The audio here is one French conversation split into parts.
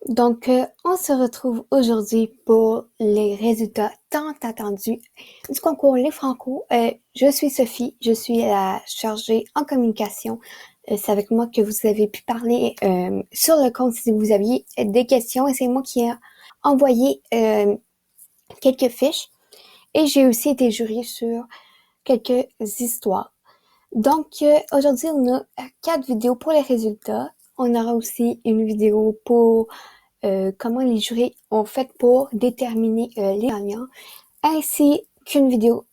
On se retrouve aujourd'hui pour les résultats tant attendus du concours Les Franco. Je suis Sophie, je suis la chargée en communication. C'est avec moi que vous avez pu parler sur le compte si vous aviez des questions et c'est moi qui ai envoyé quelques fiches et j'ai aussi été jury sur quelques histoires. Aujourd'hui, on a 4 vidéos pour les résultats. On aura aussi une vidéo pour comment les jurys ont fait pour déterminer les gagnants, ainsi qu'une vidéo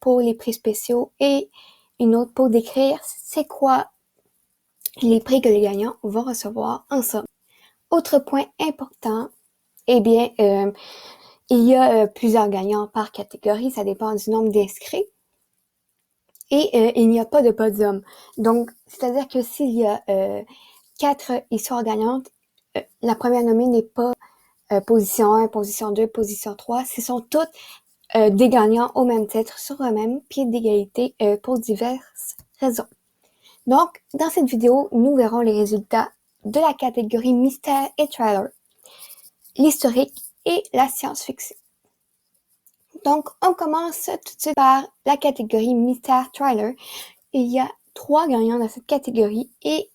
pour les prix spéciaux et une autre pour décrire c'est quoi les prix que les gagnants vont recevoir en somme. Autre point important, eh bien, il y a plusieurs gagnants par catégorie, ça dépend du nombre d'inscrits. Et il n'y a pas de podium. Donc, c'est-à-dire que s'il y a 4 histoires gagnantes, la première nommée n'est pas position 1, position 2, position 3. Ce sont toutes des gagnants au même titre, sur le même pied d'égalité pour diverses raisons. Donc, dans cette vidéo, nous verrons les résultats de la catégorie mystère et thriller, l'historique et la science-fiction. Donc, on commence tout de suite par la catégorie mystère thriller. Il y a 3 gagnants dans cette catégorie et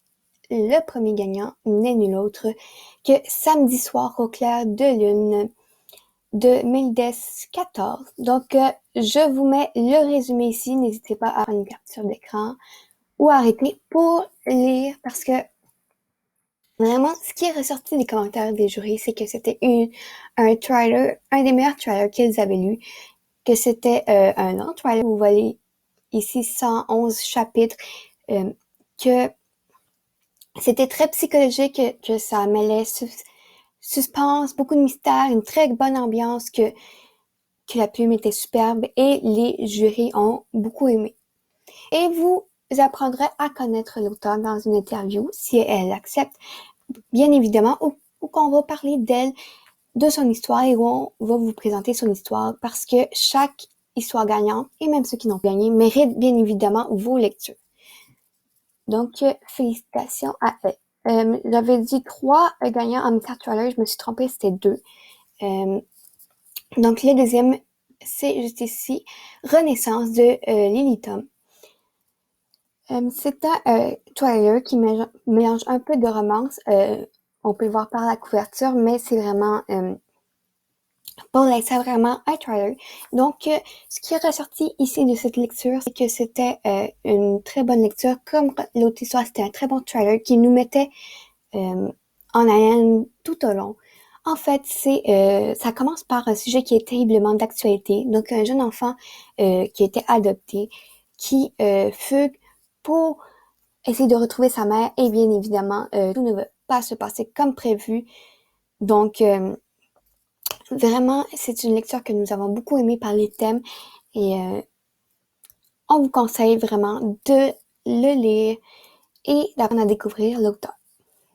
le premier gagnant n'est nul autre que Samedi soir au clair de lune de Mélides 14. Donc, je vous mets le résumé ici. N'hésitez pas à prendre une capture d'écran ou à arrêter pour lire parce que vraiment, ce qui est ressorti des commentaires des jurys, c'est que c'était un trailer, un des meilleurs trailers qu'ils avaient lu, que c'était un long trailer. Vous voyez ici 111 chapitres, que c'était très psychologique, que ça mêlait suspense, beaucoup de mystère, une très bonne ambiance, que la plume était superbe et les jurys ont beaucoup aimé. Et vous apprendrez à connaître l'auteur dans une interview, si elle accepte, bien évidemment, ou qu'on va parler d'elle, de son histoire et où on va vous présenter son histoire parce que chaque histoire gagnante, et même ceux qui n'ont gagné, méritent bien évidemment vos lectures. Donc, félicitations à elle. J'avais dit 3 gagnants en mystère thriller, je me suis trompée, c'était 2. Donc, le deuxième, c'est juste ici, Renaissance de Lily Tom. C'est un thriller qui mélange un peu de romance. On peut le voir par la couverture, mais c'est vraiment, pour l'instant, vraiment un thriller. Donc, ce qui est ressorti ici de cette lecture, c'est que c'était une très bonne lecture. Comme l'autre histoire, c'était un très bon thriller qui nous mettait en haleine tout au long. En fait, ça commence par un sujet qui est terriblement d'actualité. Donc, un jeune enfant qui a été adopté, qui fugue pour essayer de retrouver sa mère et bien évidemment, tout ne va pas se passer comme prévu. Donc, vraiment, c'est une lecture que nous avons beaucoup aimée par les thèmes et on vous conseille vraiment de le lire et d'apprendre à découvrir l'auteur.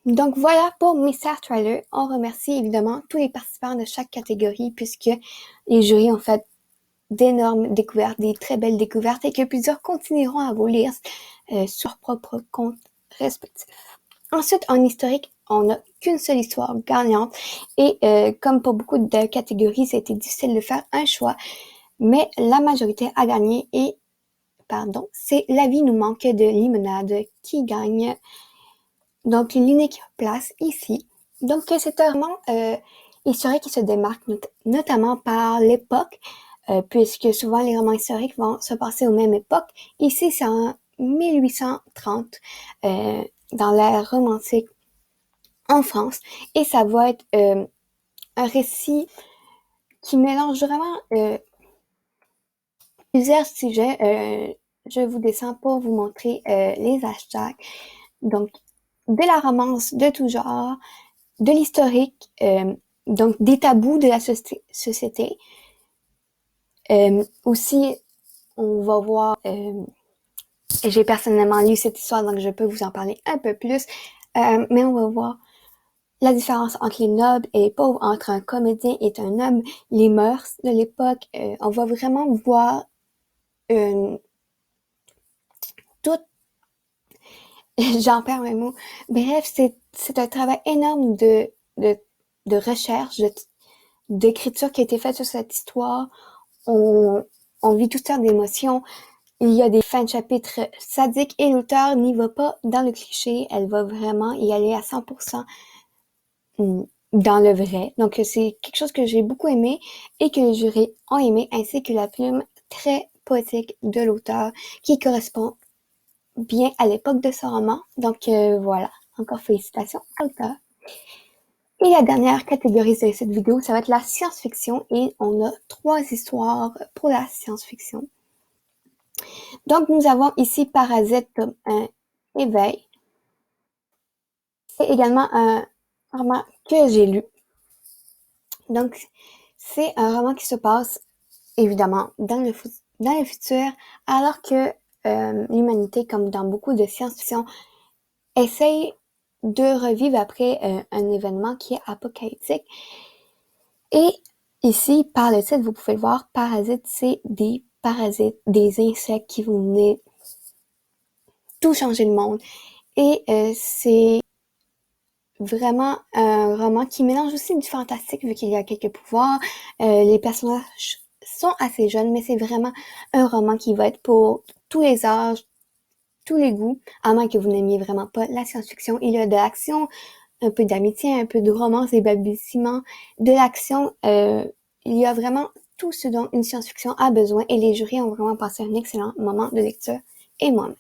Donc voilà pour Mystère Thriller. On remercie évidemment tous les participants de chaque catégorie puisque les jurys ont fait d'énormes découvertes, des très belles découvertes et que plusieurs continueront à vous lire sur leur propre compte respectif. Ensuite, en historique, on n'a qu'une seule histoire gagnante et comme pour beaucoup de catégories, ça a été difficile de faire un choix, mais la majorité a gagné et, c'est La vie nous manque de limonade qui gagne. Donc, l'unique place ici. Donc, c'est vraiment historique qui se démarque notamment par l'époque, puisque souvent les romans historiques vont se passer aux mêmes époques. Ici, c'est en 1830, dans l'ère romantique en France, et ça va être un récit qui mélange vraiment plusieurs sujets. Je vous descends pour vous montrer les hashtags. Donc, de la romance de tout genre, de l'historique, donc des tabous de la société. Aussi, on va voir, j'ai personnellement lu cette histoire, donc je peux vous en parler un peu plus, mais on va voir la différence entre les nobles et les pauvres, entre un comédien et un homme, les mœurs de l'époque. On va vraiment voir toute j'en perds mes mots. Bref, c'est un travail énorme de de recherche, d'écriture qui a été faite sur cette histoire. On vit toutes sortes d'émotions. Il y a des fins de chapitre sadiques et l'auteur n'y va pas dans le cliché. Elle va vraiment y aller à 100% dans le vrai. Donc, c'est quelque chose que j'ai beaucoup aimé et que les jurys ont aimé, ainsi que la plume très poétique de l'auteur qui correspond bien à l'époque de ce roman. Donc, voilà. Encore félicitations à l'auteur. Et la dernière catégorie de cette vidéo, ça va être la science-fiction et on a 3 histoires pour la science-fiction. Donc, nous avons ici Parasite, tome 1, Éveil. C'est également un roman que j'ai lu. Donc, c'est un roman qui se passe, évidemment, dans le futur, alors que l'humanité, comme dans beaucoup de science-fiction, essaye de revivre après un événement qui est apocalyptique. Et ici, par le titre, vous pouvez le voir, Parasites, c'est des parasites, des insectes qui vont venir tout changer le monde. Et c'est vraiment un roman qui mélange aussi du fantastique vu qu'il y a quelques pouvoirs. Les personnages sont assez jeunes, mais c'est vraiment un roman qui va être pour tous les âges, tous les goûts, à moins que vous n'aimiez vraiment pas la science-fiction. Il y a de l'action, un peu d'amitié, un peu de romance, des balbutiements, de l'action. Il y a vraiment tout ce dont une science-fiction a besoin et les jurys ont vraiment passé un excellent moment de lecture et moi-même.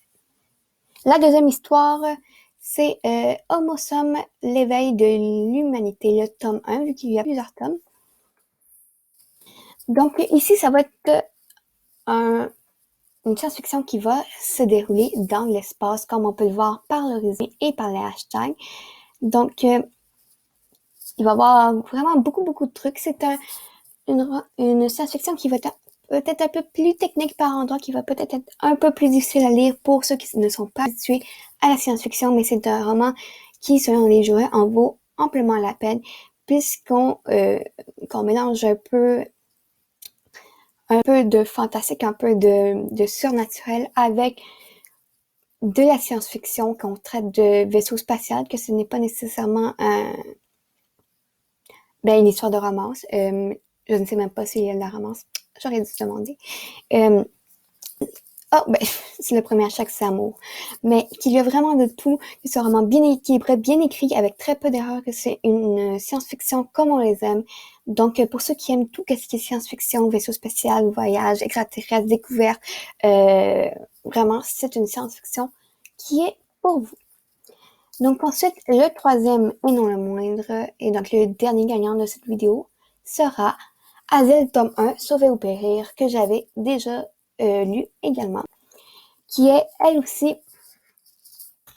La deuxième histoire, c'est Homo Sum, l'éveil de l'humanité, le tome 1, vu qu'il y a plusieurs tomes. Donc ici, ça va être une science-fiction qui va se dérouler dans l'espace, comme on peut le voir par le résumé et par les hashtags. Donc, il va y avoir vraiment beaucoup de trucs. C'est une science-fiction qui va être peut-être un peu plus technique par endroits, qui va peut-être être un peu plus difficile à lire pour ceux qui ne sont pas habitués à la science-fiction, mais c'est un roman qui, selon les jurys, en vaut amplement la peine, puisqu'on mélange un peu de fantastique, un peu de surnaturel avec de la science-fiction, qu'on traite de vaisseau spatial, que ce n'est pas nécessairement une histoire de romance. Je ne sais même pas s'il y a de la romance. J'aurais dû te demander. C'est le premier hashtag, c'est amour. Mais qu'il y a vraiment de tout, que c'est vraiment bien équilibré, bien écrit, avec très peu d'erreurs, que c'est une science-fiction comme on les aime. Donc, pour ceux qui aiment tout ce qui est science-fiction, vaisseau spatial, voyage, extraterrestre, découverte, vraiment, c'est une science-fiction qui est pour vous. Donc ensuite, le troisième et non le moindre, et donc le dernier gagnant de cette vidéo, sera Asile tome 1, Sauver ou périr, que j'avais déjà lu également, qui est elle aussi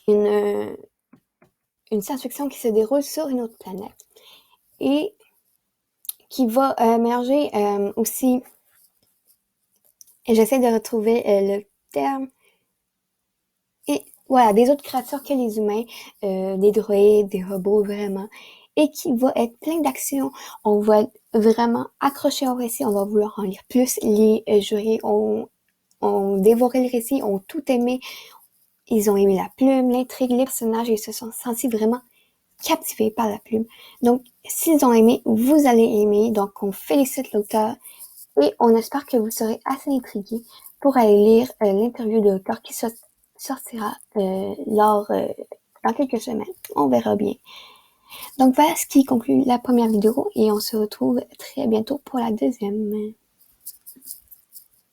une science-fiction qui se déroule sur une autre planète et qui va mélanger aussi, et j'essaie de retrouver le terme, et voilà, des autres créatures que les humains, des droïdes, des robots vraiment, et qui va être plein d'actions. On va être vraiment accroché au récit, on va vouloir en lire plus. Les jurys ont dévoré le récit, ont tout aimé. Ils ont aimé la plume, l'intrigue, les personnages, ils se sont sentis vraiment captivés par la plume. Donc, s'ils ont aimé, vous allez aimer. Donc, on félicite l'auteur et on espère que vous serez assez intrigués pour aller lire l'interview de l'auteur qui sortira dans quelques semaines. On verra bien. Donc voilà ce qui conclut la première vidéo et on se retrouve très bientôt pour la deuxième.